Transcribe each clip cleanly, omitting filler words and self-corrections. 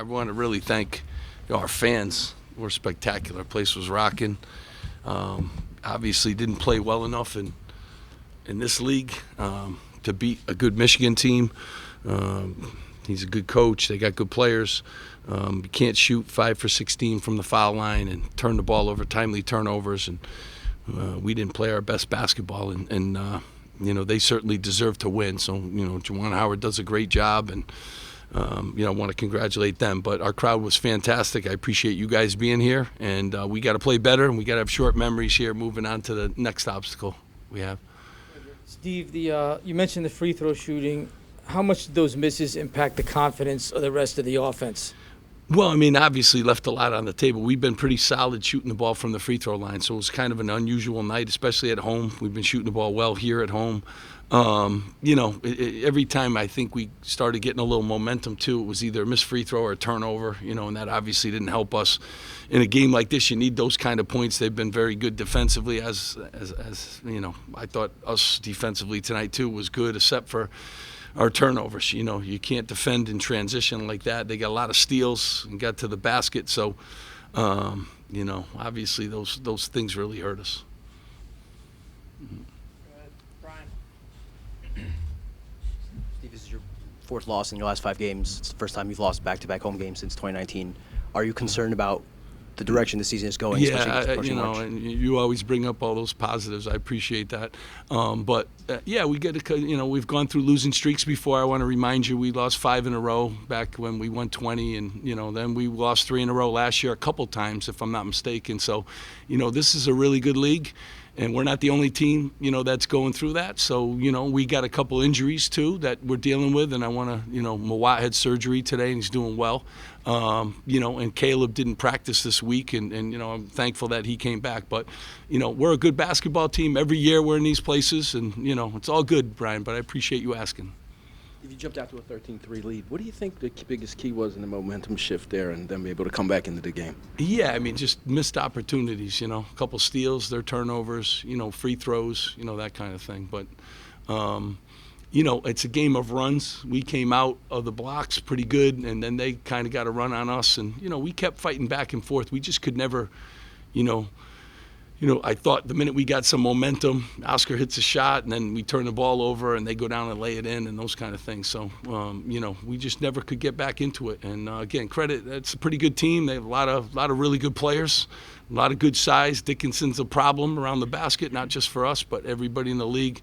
I want to really thank our fans. Were spectacular. Place was rocking. Obviously didn't play well enough in this league to beat a good Michigan team. He's a good coach. They got good players. You can't shoot 5 for 16 from the foul line and turn the ball over, timely turnovers, and we didn't play our best basketball. And they certainly deserve to win. So Juwan Howard does a great job, and I want to congratulate them. But our crowd was fantastic. I appreciate you guys being here, and we got to play better, and we got to have short memories here. Moving on to the next obstacle we have. Steve, you mentioned the free throw shooting. How much did those misses impact the confidence of the rest of the offense? Well, I mean, obviously left a lot on the table. We've been pretty solid shooting the ball from the free throw line, so it was kind of an unusual night, especially at home. We've been shooting the ball well here at home. Every time I think we started getting a little momentum too, it was either a missed free throw or a turnover, and that obviously didn't help us. In a game like this, you need those kind of points. They've been very good defensively, as I thought us defensively tonight too was good, except for our turnovers. You can't defend in transition like that. They got a lot of steals and got to the basket, so obviously those things really hurt us. Steve, this is your fourth loss in your last 5 games. It's the first time you've lost back-to-back home games since 2019. Are you concerned about the direction the season is going? Yeah, and you always bring up all those positives. I appreciate that. But we get to, we've gone through losing streaks before. I want to remind you, we lost 5 in a row back when we won 20, and then we lost 3 in a row last year a couple times, if I'm not mistaken. So, this is a really good league. And we're not the only team, that's going through that. So, we got a couple injuries, too, that we're dealing with. And I want to, Mawat had surgery today, and he's doing well. And Caleb didn't practice this week. And I'm thankful that he came back. But, we're a good basketball team. Every year we're in these places. And, it's all good, Brian. But I appreciate you asking. If you jumped out to a 13-3 lead, what do you think the biggest key was in the momentum shift there and then be able to come back into the game? Yeah, I mean, just missed opportunities, a couple steals, their turnovers, free throws, that kind of thing. But, it's a game of runs. We came out of the blocks pretty good, and then they kind of got a run on us. And, we kept fighting back and forth. We just could never, I thought the minute we got some momentum, Oscar hits a shot, and then we turn the ball over, and they go down and lay it in, and those kind of things. So, we just never could get back into it. And again, credit, it's a pretty good team. They have a lot of really good players, a lot of good size. Dickinson's a problem around the basket, not just for us, but everybody in the league.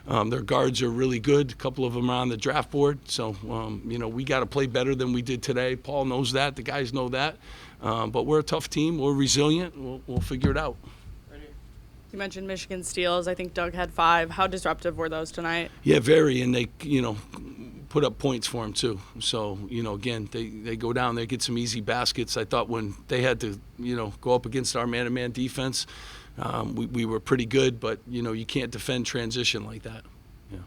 Their guards are really good. A couple of them are on the draft board. So, we got to play better than we did today. Paul knows that. The guys know that. But we're a tough team. We're resilient. We'll figure it out. You mentioned Michigan steals. I think Doug had 5. How disruptive were those tonight? Yeah, very, and they, put up points for him too. So, again, they go down there, get some easy baskets. I thought when they had to, go up against our man-to-man defense, we were pretty good, but, you can't defend transition like that. Yeah.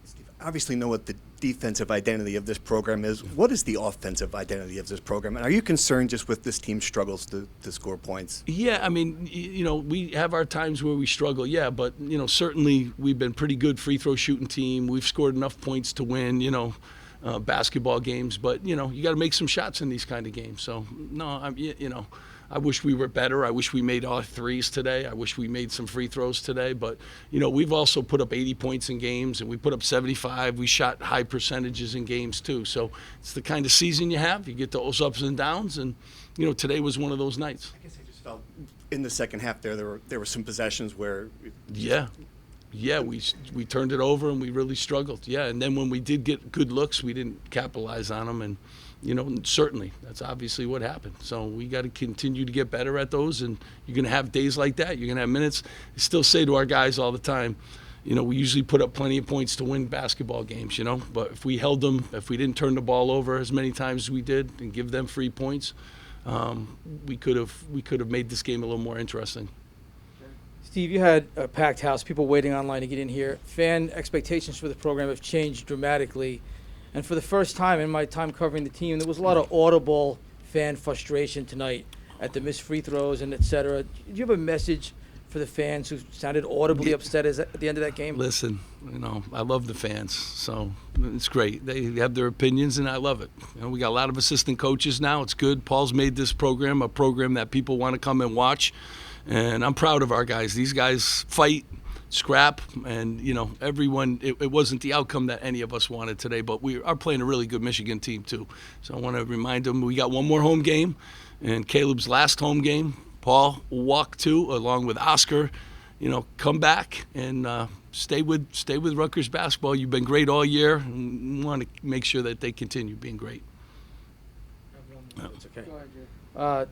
Steve, obviously know what the defensive identity of this program is. What is the offensive identity of this program? And are you concerned just with this team's struggles to score points? Yeah, I mean, we have our times where we struggle, yeah, but, certainly we've been pretty good free throw shooting team. We've scored enough points to win, basketball games, but, you got to make some shots in these kind of games. So, no, I wish we were better. I wish we made all threes today. I wish we made some free throws today. But, we've also put up 80 points in games, and we put up 75. We shot high percentages in games, too. So it's the kind of season you have. You get those ups and downs, and, today was one of those nights. I guess I just felt in the second half there were some possessions where Yeah, we turned it over, and we really struggled. Yeah, and then when we did get good looks, we didn't capitalize on them. And, certainly that's obviously what happened. So we got to continue to get better at those, and you're going to have days like that. You're going to have minutes. I still say to our guys all the time, we usually put up plenty of points to win basketball games, But if we held them, if we didn't turn the ball over as many times as we did and give them free points, we could have made this game a little more interesting. Steve, you had a packed house, people waiting online to get in here. Fan expectations for the program have changed dramatically. And for the first time in my time covering the team, there was a lot of audible fan frustration tonight at the missed free throws and et cetera. Do you have a message for the fans who sounded audibly upset at the end of that game? Listen, I love the fans, so it's great. They have their opinions, and I love it. We got a lot of assistant coaches now. It's good. Paul's made this program a program that people want to come and watch, and I'm proud of our guys. These guys fight, scrap, and everyone. It wasn't the outcome that any of us wanted today, but we are playing a really good Michigan team too. So I want to remind them we got one more home game, and Caleb's last home game. Paul will walk too, along with Oscar. Come back and stay with Rutgers basketball. You've been great all year, and we want to make sure that they continue being great. It's okay.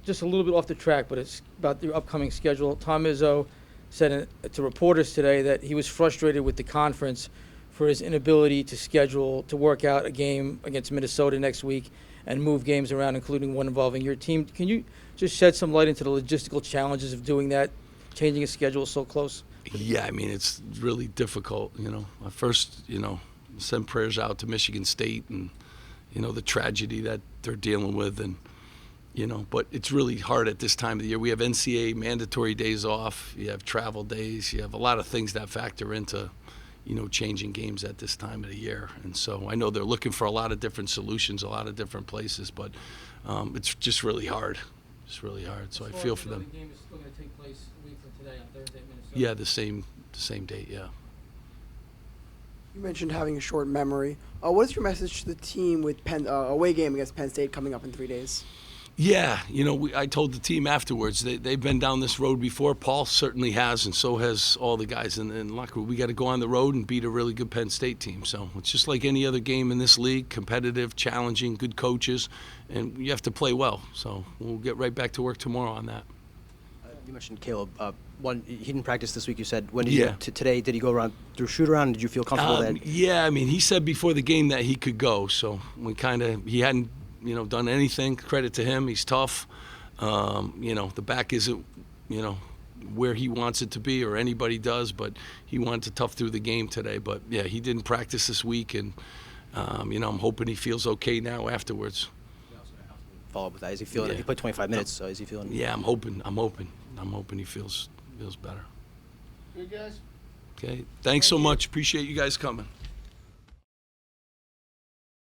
Just a little bit off the track, but it's about your upcoming schedule. Tom Izzo said to reporters today that he was frustrated with the conference for his inability to work out a game against Minnesota next week and move games around, including one involving your team. Can you just shed some light into the logistical challenges of doing that, changing a schedule so close? Yeah, it's really difficult. I first, send prayers out to Michigan State and, the tragedy that they're dealing with, and but it's really hard at this time of the year. We have NCAA mandatory days off. You have travel days. You have a lot of things that factor into, changing games at this time of the year. And so I know they're looking for a lot of different solutions, a lot of different places, but it's just really hard. It's really hard. So I feel for them. The game is still going to take place a week from today on Thursday, Minnesota. Yeah, the same date. Yeah. You mentioned having a short memory. What is your message to the team with away game against Penn State coming up in 3 days? Yeah, I told the team afterwards, they've been down this road before. Paul certainly has, and so has all the guys in the locker room. We got to go on the road and beat a really good Penn State team. So it's just like any other game in this league, competitive, challenging, good coaches, and you have to play well. So we'll get right back to work tomorrow on that. You mentioned Caleb. He didn't practice this week. You said when did Yeah. today? Did he go around through shoot around? Did you feel comfortable that? Yeah, he said before the game that he could go. So he hadn't done anything. Credit to him. He's tough. The back isn't where he wants it to be, or anybody does, but he wanted to tough through the game today. But yeah, he didn't practice this week, and I'm hoping he feels okay now afterwards. Follow up with that. Is he feeling? Yeah. He played 25 minutes, so is he feeling? Yeah, I'm hoping he feels better. Good guys. Okay, thanks so much. Appreciate you guys coming.